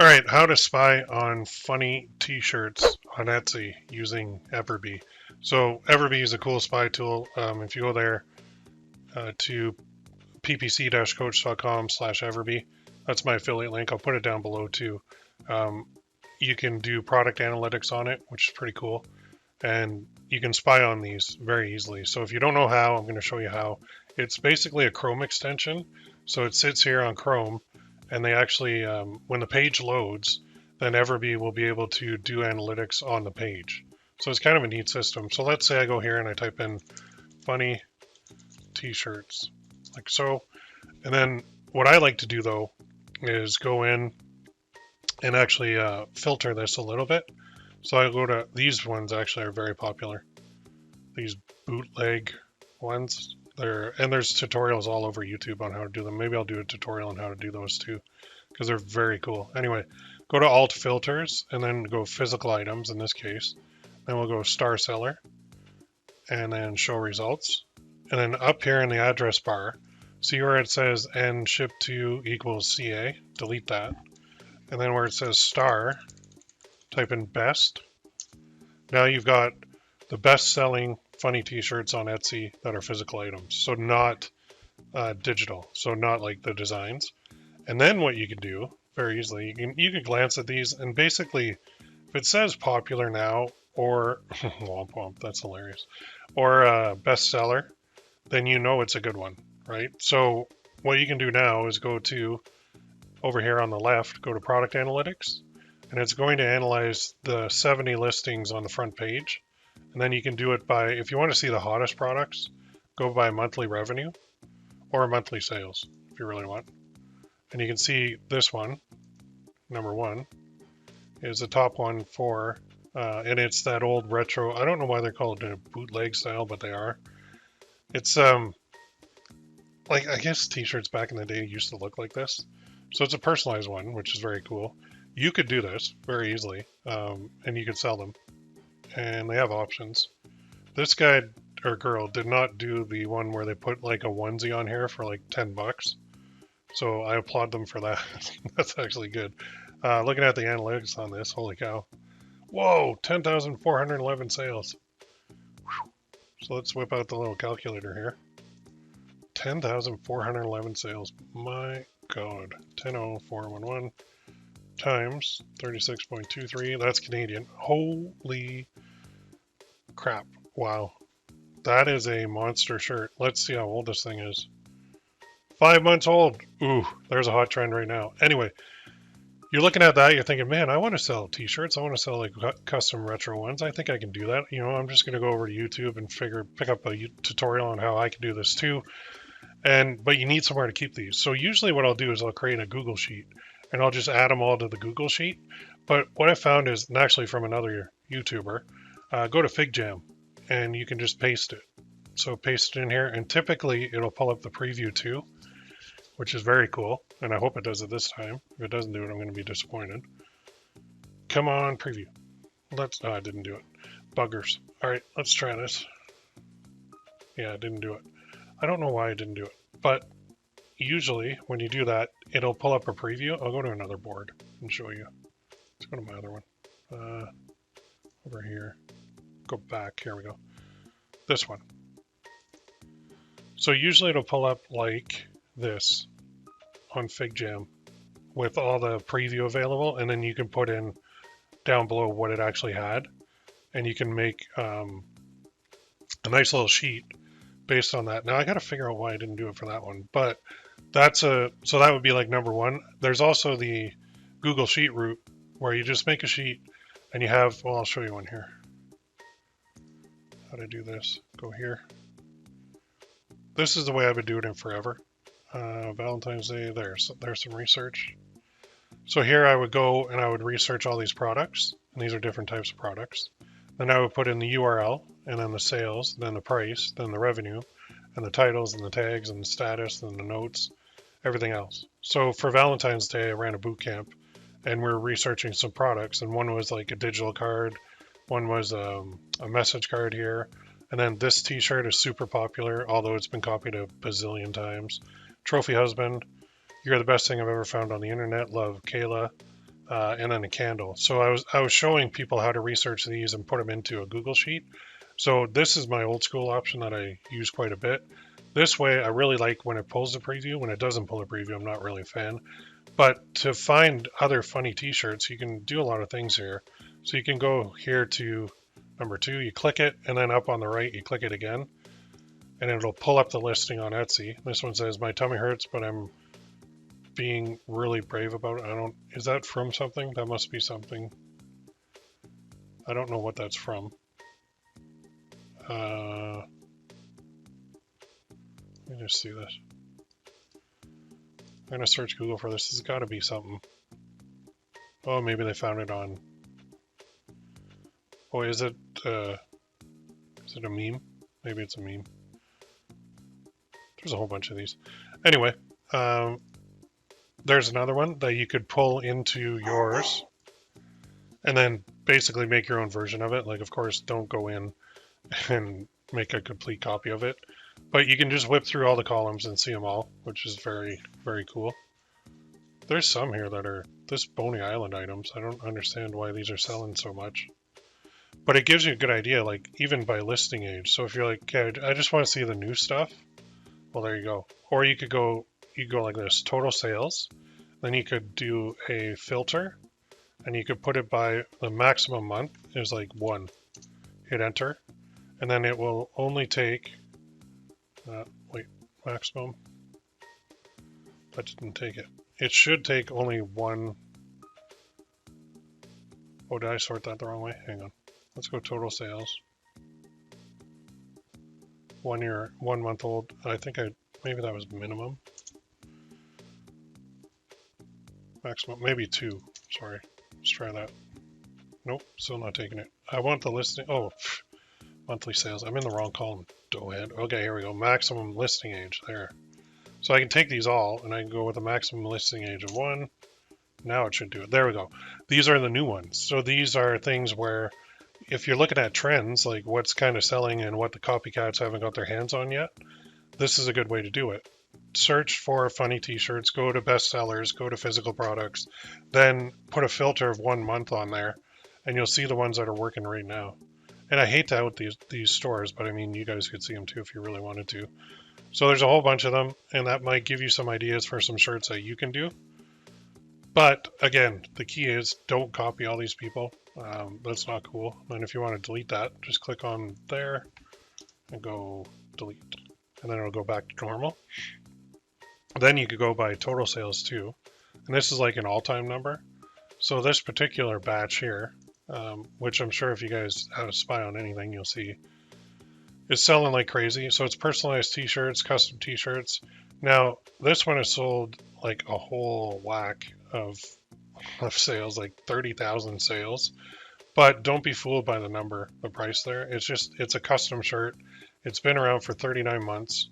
All right, how to spy on funny t-shirts on Etsy using Everbee. So Everbee is a cool spy tool. If you go there to ppc-coach.com/Everbee, that's my affiliate link. I'll put it down below too. Um, you can do product analytics on it, which is pretty cool. And you can spy on these very easily. So if you don't know how, I'm going to show you how. It's basically a Chrome extension. So it sits here on Chrome, and they actually, when the page loads, then Everbee will be able to do analytics on the page. So it's kind of a neat system. So let's say I go here and I type in funny t-shirts, like so. And then what I like to do though is go in and actually filter this a little bit. So I go to these ones actually are very popular. These bootleg ones. There's tutorials all over YouTube on how to do them. Maybe I'll do a tutorial on how to do those too, because they're very cool. Anyway, go to Alt Filters and then go Physical Items in this case. Then we'll go Star Seller and then Show Results. And then up here in the address bar, see where it says N ship to equals CA. Delete that. And then where it says star, type in best. Now you've got the best selling funny t-shirts on Etsy that are physical items. So not digital. So not like the designs. And then what you can do very easily, you can glance at these and basically if it says popular now or womp womp, that's hilarious, or bestseller, then you know it's a good one, right? So what you can do now is go to over here on the left, go to product analytics, and it's going to analyze the 70 listings on the front page. And then you can do it by, if you want to see the hottest products, go by monthly revenue or monthly sales if you really want. And you can see this one, number one, is the top one for, and it's that old retro. I don't know why they're called a bootleg style, but they are. It's like I guess t-shirts back in the day used to look like this. So it's a personalized one, which is very cool. You could do this very easily, and you could sell them. And they have options. This guy or girl did not do the one where they put like a onesie on here for like $10. So I applaud them for that. That's actually good. Looking at the analytics on this, holy cow. Whoa, 10,411 sales. Whew. So let's whip out the little calculator here. 10,411 sales. My God. 10,0411 times 36.23. That's Canadian. Holy crap. Wow. That is a monster shirt. Let's see how old this thing is. 5 months old. Ooh, there's a hot trend right now. Anyway, you're looking at that, you're thinking, man, I want to sell t-shirts. I want to sell like custom retro ones. I think I can do that. You know, I'm just going to go over to YouTube and pick up a tutorial on how I can do this too. But you need somewhere to keep these. So usually what I'll do is I'll create a Google sheet and I'll just add them all to the Google sheet. But what I found is, and actually from another YouTuber, go to FigJam and you can just paste it. So paste it in here and typically it'll pull up the preview too, which is very cool. And I hope it does it this time. If it doesn't do it, I'm going to be disappointed. Come on, preview. Oh, I didn't do it. Buggers. All right, let's try this. Yeah, I didn't do it. I don't know why I didn't do it, but usually when you do that, it'll pull up a preview. I'll go to another board and show you. Let's go to my other one. Over here. Go back. Here we go. This one. So usually it'll pull up like this on FigJam with all the preview available, and then you can put in down below what it actually had, and you can make a nice little sheet based on that. Now I got to figure out why I didn't do it for that one, but so that would be like number one. There's also the Google Sheet route where you just make a sheet and you have, well, I'll show you one here. How to do this. Go here. This is the way I've been doing it forever. Valentine's Day, there's some research. So here I would go and I would research all these products, and these are different types of products. Then I would put in the URL, and then the sales, then the price, then the revenue, and the titles, and the tags, and the status, and the notes, everything else. So for Valentine's Day, I ran a boot camp, and we were researching some products, and one was like a digital card, one was a message card here, and then this t-shirt is super popular, although it's been copied a bazillion times. Trophy Husband, you're the best thing I've ever found on the internet. Love, Kayla. and then a candle. So I was showing people how to research these and put them into a Google Sheet. So this is my old school option that I use quite a bit. This way, I really like when it pulls the preview. When it doesn't pull a preview, I'm not really a fan. But to find other funny t-shirts, you can do a lot of things here. So you can go here to number 2, you click it, and then up on the right, you click it again, and it'll pull up the listing on Etsy. This one says, my tummy hurts, but I'm being really brave about it. Is that from something? That must be something. I don't know what that's from. Let me just see this. I'm gonna search Google for this. This has got to be something. Oh, maybe they found it on. Oh, is it a meme? Maybe it's a meme. There's a whole bunch of these. Anyway, there's another one that you could pull into yours, and then basically make your own version of it. Like, of course, don't go in and make a complete copy of it, but you can just whip through all the columns and see them all, which is very, very cool. There's some here that are this Boney Island items. I don't understand why these are selling so much, but it gives you a good idea, like even by listing age. So if you're like, okay, I just want to see the new stuff, well, there you go. Or you go like this, total sales. Then you could do a filter, and you could put it by the maximum month is like 1. Hit enter, and then it will only take, maximum. That didn't take it. It should take only 1. Oh, did I sort that the wrong way? Hang on. Let's go total sales. 1 year, 1 month old. I think maybe that was minimum. Maximum, maybe 2. Sorry. Let's try that. Nope, still not taking it. I want the listing. Oh, monthly sales. I'm in the wrong column. Doughhead. Okay, here we go. Maximum listing age. There. So I can take these all, and I can go with a maximum listing age of 1. Now it should do it. There we go. These are the new ones. So these are things where if you're looking at trends, like what's kind of selling and what the copycats haven't got their hands on yet, this is a good way to do it. Search for funny t-shirts, go to bestsellers, go to physical products, then put a filter of 1 month on there, and you'll see the ones that are working right now. And I hate to out these stores, but I mean, you guys could see them too if you really wanted to. So there's a whole bunch of them, and that might give you some ideas for some shirts that you can do. But again, the key is don't copy all these people. That's not cool. And if you want to delete that, just click on there and go delete. And then it'll go back to normal. Then you could go by total sales too. And this is like an all-time number. So this particular batch here, which I'm sure if you guys have a spy on anything, you'll see, is selling like crazy. So it's personalized t-shirts, custom t-shirts. Now, this one is sold like a whole whack of sales, like 30,000 sales. But don't be fooled by the number, the price there. It's a custom shirt. It's been around for 39 months.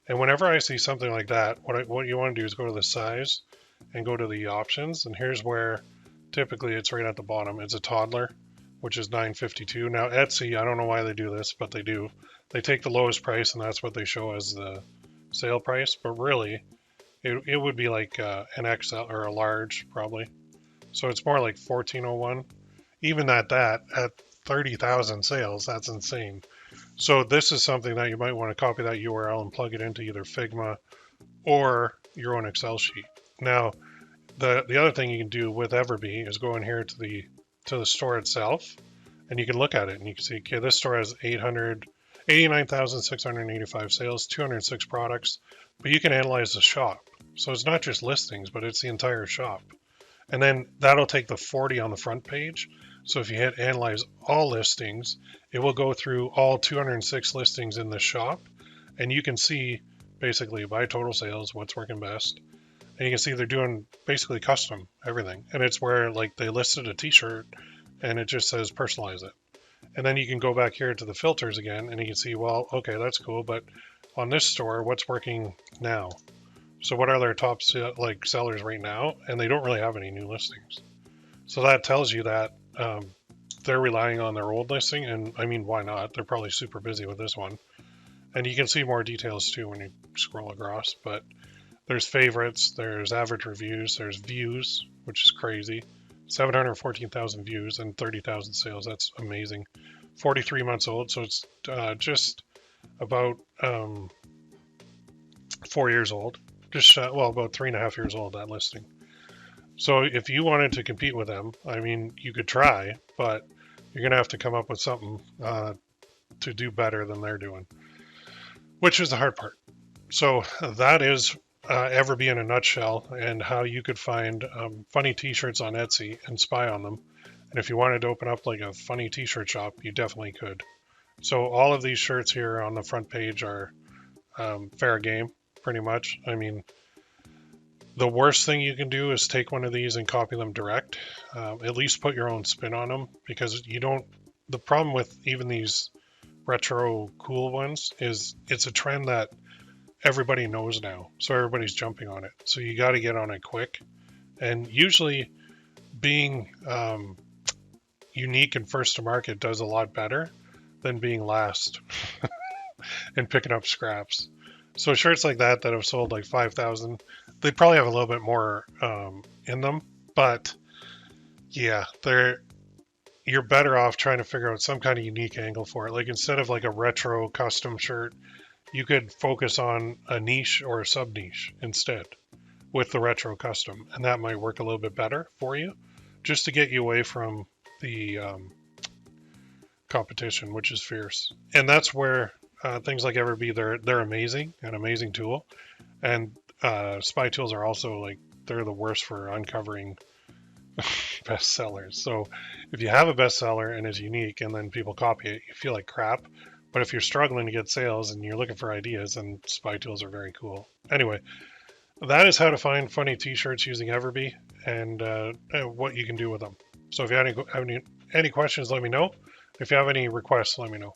And whenever I see something like that, what you want to do is go to the size and go to the options. And here's where typically it's right at the bottom. It's a toddler, which is $9.52. Now Etsy, I don't know why they do this, but they do. They take the lowest price and that's what they show as the sale price. But really, it would be like an XL or a large probably. So it's more like $14.01. Even at 30,000 sales, that's insane. So this is something that you might want to copy that URL and plug it into either Figma or your own Excel sheet. Now, the other thing you can do with Everbee is go in here to the store itself, and you can look at it and you can see, okay, this store has 89,685 sales, 206 products, but you can analyze the shop. So it's not just listings, but it's the entire shop. And then that'll take the 40 on the front page. So if you hit analyze all listings, it will go through all 206 listings in the shop, and you can see basically by total sales what's working best. And you can see they're doing basically custom everything. And it's where like they listed a t-shirt and it just says personalize it. And then you can go back here to the filters again and you can see, well, okay, that's cool, but on this store, what's working now? So what are their top sellers right now? And they don't really have any new listings. So that tells you that they're relying on their old listing, and I mean, why not? They're probably super busy with this one. And you can see more details too when you scroll across, but there's favorites, there's average reviews, there's views, which is crazy. 714,000 views and 30,000 sales. That's amazing. 43 months old, so it's just about 4 years old. Just about 3.5 years old, that listing. So if you wanted to compete with them, I mean, you could try, but you're going to have to come up with something to do better than they're doing, which is the hard part. So that is Everbee in a nutshell, and how you could find funny t-shirts on Etsy and spy on them. And if you wanted to open up like a funny t-shirt shop, you definitely could. So all of these shirts here on the front page are fair game, pretty much. I mean, the worst thing you can do is take one of these and copy them direct. At least put your own spin on them, because you don't. The problem with even these retro cool ones is it's a trend that everybody knows now, so everybody's jumping on it. So you got to get on it quick. And usually, being unique and first to market does a lot better than being last and picking up scraps. So shirts like that have sold like 5,000, they probably have a little bit more in them, but yeah, you're better off trying to figure out some kind of unique angle for it. Like instead of like a retro custom shirt, you could focus on a niche or a sub niche instead with the retro custom, and that might work a little bit better for you, just to get you away from the competition, which is fierce. And that's where things like Everbee, they're amazing, an amazing tool, and spy tools are also like, they're the worst for uncovering bestsellers. So if you have a bestseller and it's unique and then people copy it, you feel like crap. But if you're struggling to get sales and you're looking for ideas, then spy tools are very cool. Anyway, that is how to find funny t-shirts using Everbee, and what you can do with them. So if you have any questions, let me know. If you have any requests, let me know.